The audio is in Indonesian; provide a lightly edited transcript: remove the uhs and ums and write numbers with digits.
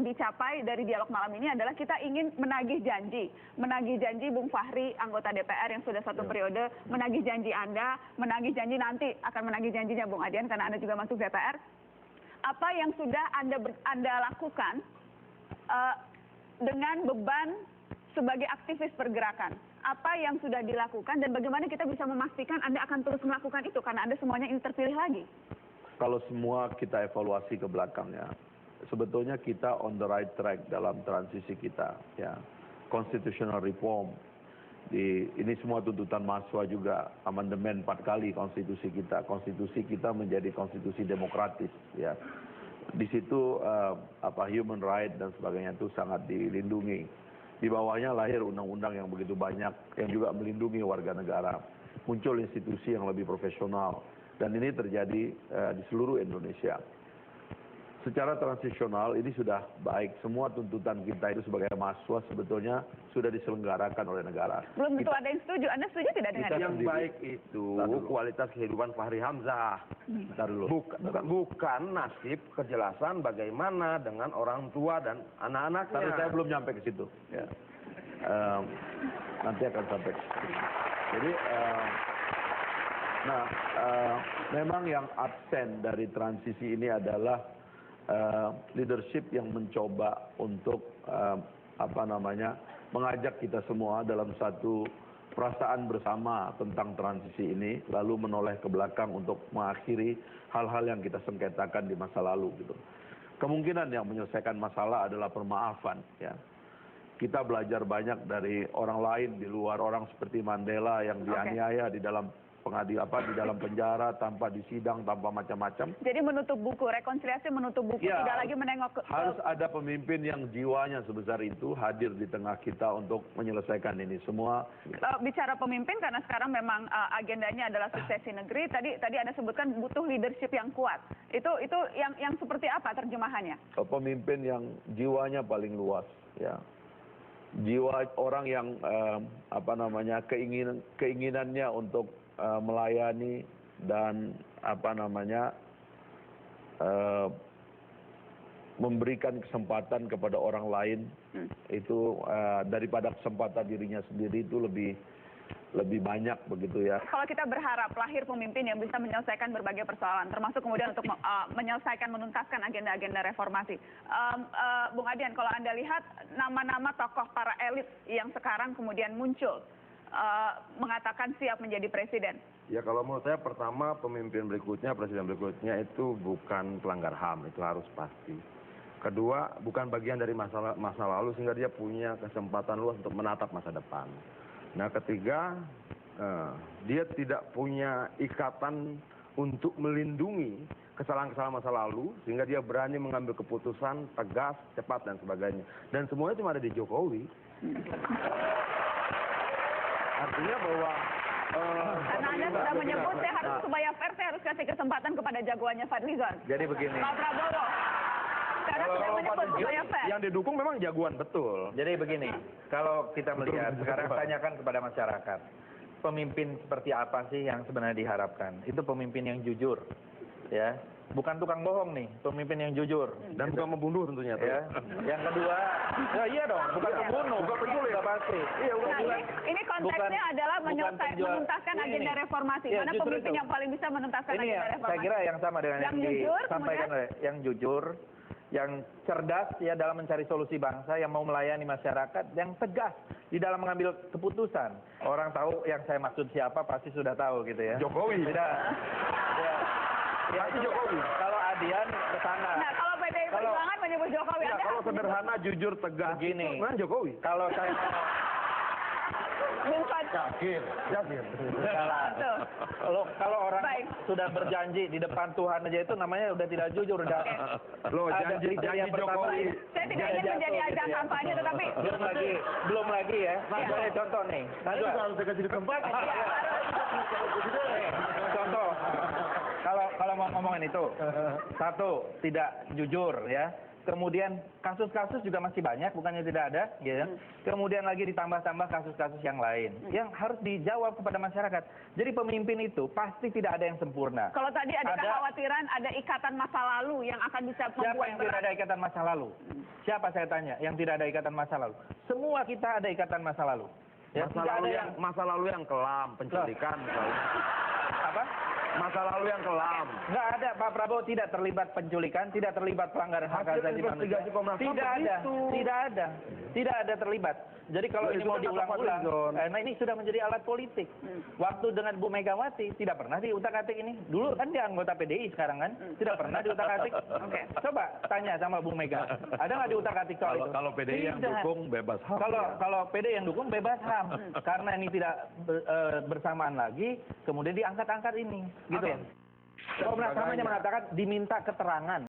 dicapai dari dialog malam ini adalah kita ingin menagih janji Bung Fahri, anggota DPR yang sudah satu periode, menagih janji Anda, menagih janji nanti akan menagih janjinya Bung Adian karena Anda juga masuk DPR. Apa yang sudah Anda lakukan dengan beban sebagai aktivis pergerakan? Apa yang sudah dilakukan dan bagaimana kita bisa memastikan Anda akan terus melakukan itu karena Anda semuanya ingin terpilih lagi? Kalau semua kita evaluasi ke belakangnya, sebetulnya kita on the right track dalam transisi kita, ya. Constitutional reform, ini semua tuntutan mahasiswa juga, amandemen 4 kali konstitusi kita menjadi konstitusi demokratis, ya. Di situ human right dan sebagainya itu sangat dilindungi. Di bawahnya lahir undang-undang yang begitu banyak yang juga melindungi warga negara. Muncul institusi yang lebih profesional. Dan ini terjadi di seluruh Indonesia. Secara transisional ini sudah baik. Semua tuntutan kita itu sebagai mahasiswa sebetulnya sudah diselenggarakan oleh negara. Belum tentu ada yang setuju. Anda setuju tidak dengan itu? Yang baik itu kualitas kehidupan Fahri Hamzah. Bukan nasib kejelasan bagaimana dengan orang tua dan anak-anaknya. Saya belum nyampe ke situ. Ya. Nanti akan sampai ke situ. Jadi... memang yang absen dari transisi ini adalah leadership yang mencoba untuk mengajak kita semua dalam satu perasaan bersama tentang transisi ini, lalu menoleh ke belakang untuk mengakhiri hal-hal yang kita sengketakan di masa lalu, gitu. Kemungkinan yang menyelesaikan masalah adalah permaafan, ya. Kita belajar banyak dari orang lain di luar, orang seperti Mandela yang dianiaya di dalam di dalam penjara tanpa disidang, tanpa macam-macam. Jadi menutup buku, rekonsiliasi menutup buku, ya, tidak lagi menengok ke... Harus ada pemimpin yang jiwanya sebesar itu hadir di tengah kita untuk menyelesaikan ini semua. Bicara pemimpin karena sekarang memang agendanya adalah suksesi negeri. Tadi Anda sebutkan butuh leadership yang kuat. Itu yang seperti apa terjemahannya? Pemimpin yang jiwanya paling luas, ya. Jiwa orang yang keinginannya untuk melayani dan memberikan kesempatan kepada orang lain itu daripada kesempatan dirinya sendiri itu lebih banyak begitu, ya. Kalau kita berharap lahir pemimpin yang bisa menyelesaikan berbagai persoalan, termasuk kemudian untuk menyelesaikan menuntaskan agenda-agenda reformasi. Bung Adian, kalau Anda lihat nama-nama tokoh para elit yang sekarang kemudian muncul mengatakan siap menjadi presiden. Ya, kalau menurut saya pertama pemimpin berikutnya, presiden berikutnya itu bukan pelanggar HAM, itu harus pasti. Kedua, bukan bagian dari masa lalu sehingga dia punya kesempatan luas untuk menatap masa depan. Nah, ketiga, dia tidak punya ikatan untuk melindungi kesalahan-kesalahan masa lalu sehingga dia berani mengambil keputusan tegas, cepat dan sebagainya. Dan semuanya cuma ada di Jokowi. Artinya bahwa karena Anda sudah menyebut supaya fair, saya harus kasih kesempatan kepada jagoannya Fadlizon. Jadi begini. Pak Prabowo. Karena sudah menyebut supaya fair. Yang didukung memang jagoan betul. Jadi begini, kalau kita melihat sekarang tanyakan kepada masyarakat, pemimpin seperti apa sih yang sebenarnya diharapkan? Itu pemimpin yang jujur, ya. Bukan tukang bohong nih, pemimpin yang jujur. Dan bukan membunuh tentunya. Ya. Yang kedua, ya iya dong, bukan pembunuh, bukan penculik. Sudah pasti. Iya, ini konteksnya adalah menuntaskan agenda reformasi. Ya, mana pemimpin yang paling bisa menuntaskan agenda reformasi? Saya kira yang sama dengan yang disampaikan oleh yang jujur, yang cerdas ya dalam mencari solusi bangsa, yang mau melayani masyarakat, yang tegas di dalam mengambil keputusan. Orang tahu yang saya maksud siapa pasti sudah tahu gitu ya. Jokowi. Tidak. Ya itu Jokowi. Kalau Adian ke sana. Nah, kalau PDI Perjuangan menyebut Jokowi. Ya, kalau sederhana, jujur, tegas. Gini. Itu Jokowi. Kalau saya yakin. Kalau orang sudah berjanji di depan Tuhan aja itu namanya udah tidak jujur, udah. Loh, janji Jokowi. Saya tidak ingin menjadi ajang kampanye, tetapi belum lagi ya. Saya contoh nih. Najwa harus dikasih di tempat. Contoh. Kalau mau ngomongin itu, satu, tidak jujur ya. kemudian kasus-kasus juga masih banyak, bukannya tidak ada, gitu. Kemudian lagi ditambah-tambah kasus-kasus yang lain, yang harus dijawab kepada masyarakat. Jadi pemimpin itu pasti tidak ada yang sempurna. Kalau tadi ada kekhawatiran ada ikatan masa lalu yang akan bisa membuat Siapa yang tidak ada ikatan masa lalu? Siapa saya tanya yang tidak ada ikatan masa lalu? Semua kita ada ikatan masa lalu. Ya, masa lalu yang kelam, penculikan misalnya. Apa? Masa lalu yang kelam. Nggak ada, Pak Prabowo tidak terlibat penculikan, tidak terlibat pelanggaran hak asasi manusia. Tidak ada terlibat. Jadi kalau ini mau diulang-ulang, nah ini sudah menjadi alat politik. Waktu dengan Bu Megawati tidak pernah diutak-atik ini. Dulu kan dia anggota PDI sekarang kan, tidak pernah diutak-atik. Coba tanya sama Bu Mega, ada nggak diutak-atik soal itu? Kalau PDI yang dukung bebas HAM. Kalau PDI yang dukung bebas HAM, karena ini tidak bersamaan lagi, kemudian diangkat-angkat ini, gitu. Komnas HAM hanya mengatakan diminta keterangan.